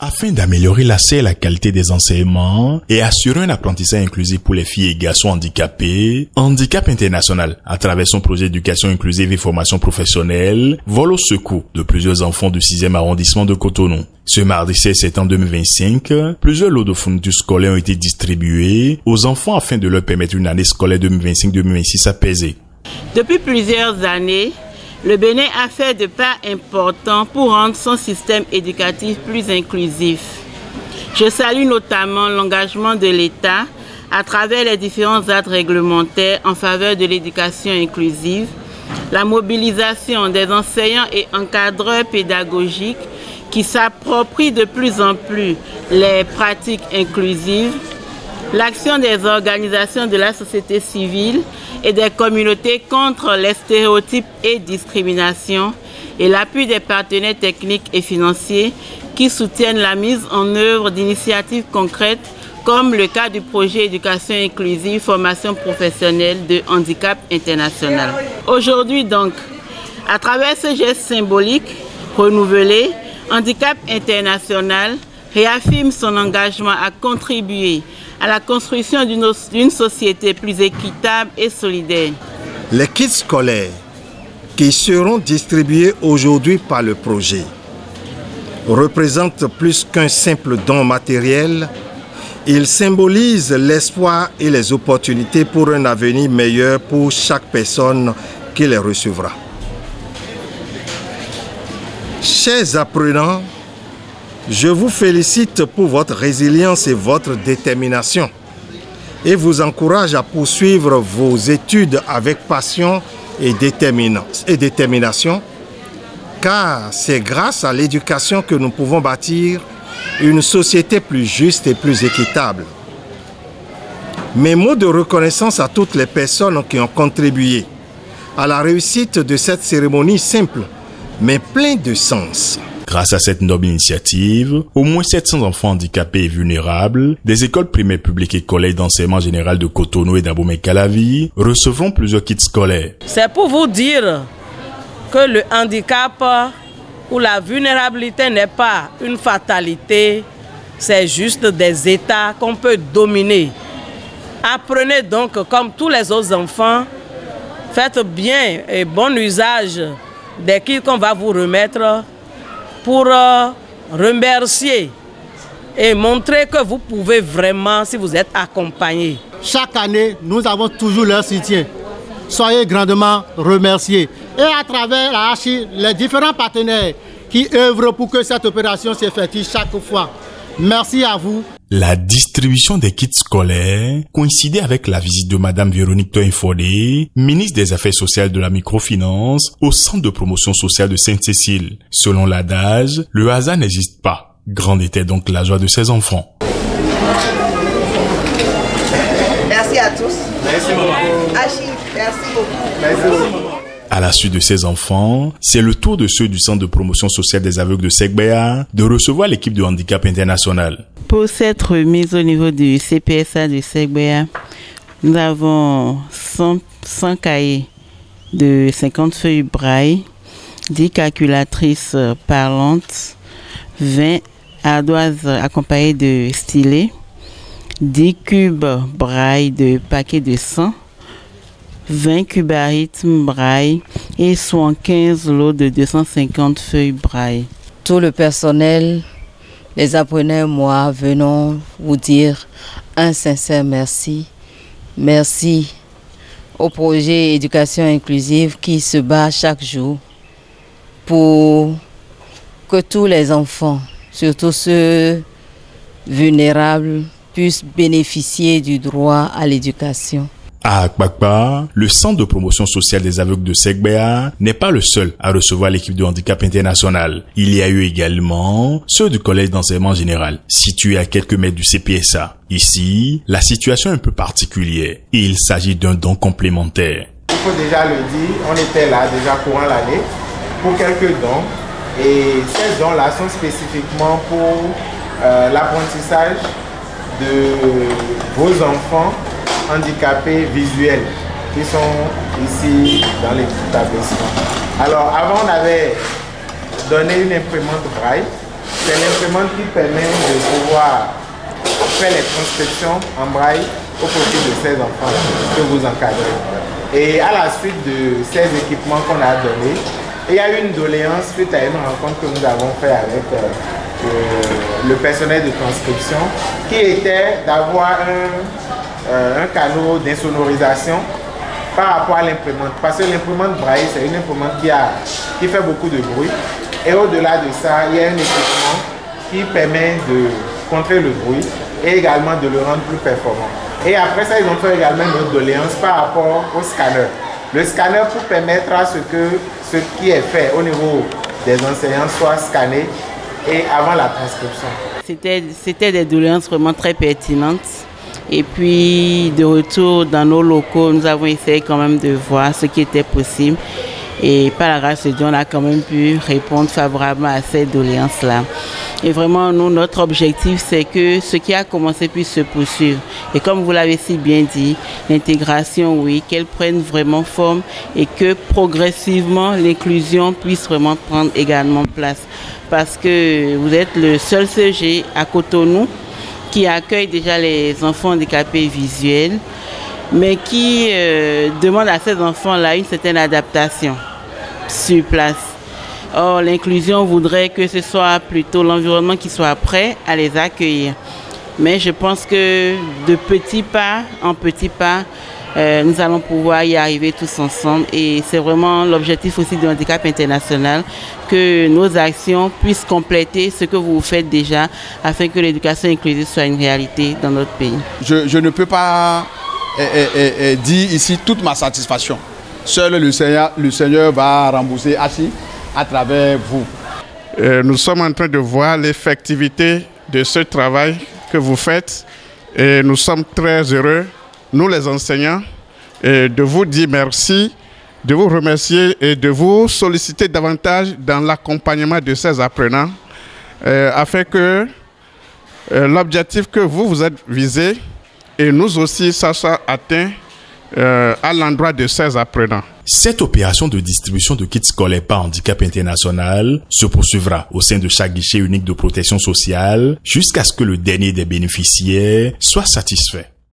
Afin d'améliorer l'accès et la qualité des enseignements et assurer un apprentissage inclusif pour les filles et garçons handicapés, Handicap International, à travers son projet d'éducation inclusive et formation professionnelle, vole au secours de plusieurs enfants du 6e arrondissement de Cotonou. Ce mardi 16 septembre 2025, plusieurs lots de fournitures scolaires ont été distribués aux enfants afin de leur permettre une année scolaire 2025-2026 apaisée. Depuis plusieurs années, le Bénin a fait des pas importants pour rendre son système éducatif plus inclusif. Je salue notamment l'engagement de l'État à travers les différents actes réglementaires en faveur de l'éducation inclusive, la mobilisation des enseignants et encadreurs pédagogiques qui s'approprient de plus en plus les pratiques inclusives, l'action des organisations de la société civile et des communautés contre les stéréotypes et discriminations et l'appui des partenaires techniques et financiers qui soutiennent la mise en œuvre d'initiatives concrètes comme le cas du projet éducation inclusive, formation professionnelle de Handicap International. Aujourd'hui donc, à travers ce geste symbolique renouvelé, Handicap International réaffirme son engagement à contribuer à la construction d'une société plus équitable et solidaire. Les kits scolaires qui seront distribués aujourd'hui par le projet représentent plus qu'un simple don matériel. Ils symbolisent l'espoir et les opportunités pour un avenir meilleur pour chaque personne qui les recevra. Chers apprenants, je vous félicite pour votre résilience et votre détermination et vous encourage à poursuivre vos études avec passion et détermination, car c'est grâce à l'éducation que nous pouvons bâtir une société plus juste et plus équitable. Mes mots de reconnaissance à toutes les personnes qui ont contribué à la réussite de cette cérémonie simple, mais pleine de sens. Grâce à cette noble initiative, au moins 700 enfants handicapés et vulnérables des écoles primaires publiques et collèges d'enseignement général de Cotonou et d'Abomey-Calavi recevront plusieurs kits scolaires. C'est pour vous dire que le handicap ou la vulnérabilité n'est pas une fatalité, c'est juste des états qu'on peut dominer. Apprenez donc comme tous les autres enfants, faites bien et bon usage des kits qu'on va vous remettre pour remercier et montrer que vous pouvez vraiment si vous êtes accompagné. Chaque année, nous avons toujours leur soutien. Soyez grandement remerciés. Et à travers la HI, les différents partenaires qui œuvrent pour que cette opération s'effectue chaque fois. Merci à vous. La distribution des kits scolaires coïncidait avec la visite de Madame Véronique Toinfodé, ministre des Affaires sociales de la microfinance, au centre de promotion sociale de Sainte-Cécile. Selon l'adage, le hasard n'existe pas. Grande était donc la joie de ses enfants. Merci à tous. Merci maman. Achille, merci beaucoup. Merci beaucoup. À la suite de ces enfants, c'est le tour de ceux du Centre de promotion sociale des aveugles de Segbea de recevoir l'équipe de Handicap International. Pour cette remise au niveau du CPSA de Segbea, nous avons 100 cahiers de 50 feuilles braille, 10 calculatrices parlantes, 20 ardoises accompagnées de stylets, 10 cubes braille de paquets de 100, 20 cubes à rythme braille et 75 lots de 250 feuilles braille. Tout le personnel, les apprenants et moi venons vous dire un sincère merci. Merci au projet Éducation inclusive qui se bat chaque jour pour que tous les enfants, surtout ceux vulnérables, puissent bénéficier du droit à l'éducation. À Akpakpa, le centre de promotion sociale des aveugles de Segbea n'est pas le seul à recevoir l'équipe de Handicap International. Il y a eu également ceux du collège d'enseignement général, situé à quelques mètres du CPSA. Ici, la situation est un peu particulière et il s'agit d'un don complémentaire. Il faut déjà le dire, on était là déjà courant l'année pour quelques dons et ces dons-là sont spécifiquement pour l'apprentissage de vos enfants handicapés visuels qui sont ici dans l'établissement. Alors avant on avait donné une imprimante braille c'est l'imprimante qui permet de pouvoir faire les transcriptions en braille au profit de ces enfants que vous encadrez. Et à la suite de ces équipements qu'on a donnés, il y a eu une doléance suite à une rencontre que nous avons faite avec le personnel de transcription, qui était d'avoir un canal d'insonorisation par rapport à l'imprimante. Parce que l'imprimante braille, c'est une imprimante qui fait beaucoup de bruit. Et au-delà de ça, il y a un équipement qui permet de contrer le bruit et également de le rendre plus performant. Et après ça, ils ont fait également une autre doléance par rapport au scanner. Le scanner pour permettre à ce que ce qui est fait au niveau des enseignants soit scanné et avant la transcription. C'était des doléances vraiment très pertinentes. Et puis, de retour dans nos locaux, nous avons essayé quand même de voir ce qui était possible. Et par la grâce de Dieu, on a quand même pu répondre favorablement à ces doléances-là. Et vraiment, nous, notre objectif, c'est que ce qui a commencé puisse se poursuivre. Et comme vous l'avez si bien dit, l'intégration, oui, qu'elle prenne vraiment forme et que progressivement, l'inclusion puisse vraiment prendre également place. Parce que vous êtes le seul CG à Cotonou qui accueille déjà les enfants handicapés visuels, mais qui demande à ces enfants-là une certaine adaptation sur place. Or, l'inclusion voudrait que ce soit plutôt l'environnement qui soit prêt à les accueillir. Mais je pense que de petits pas en petits pas, nous allons pouvoir y arriver tous ensemble. Et c'est vraiment l'objectif aussi du handicap international, que nos actions puissent compléter ce que vous faites déjà, afin que l'éducation inclusive soit une réalité dans notre pays. Je ne peux pas dire ici toute ma satisfaction. Seul le Seigneur va rembourser assis à travers vous. Nous sommes en train de voir l'effectivité de ce travail que vous faites et nous sommes très heureux, nous les enseignants, de vous dire merci, de vous remercier et de vous solliciter davantage dans l'accompagnement de ces apprenants afin que l'objectif que vous êtes visé et nous aussi, ça soit atteint à l'endroit de ces apprenants. Cette opération de distribution de kits scolaires par handicap international se poursuivra au sein de chaque guichet unique de protection sociale jusqu'à ce que le dernier des bénéficiaires soit satisfait.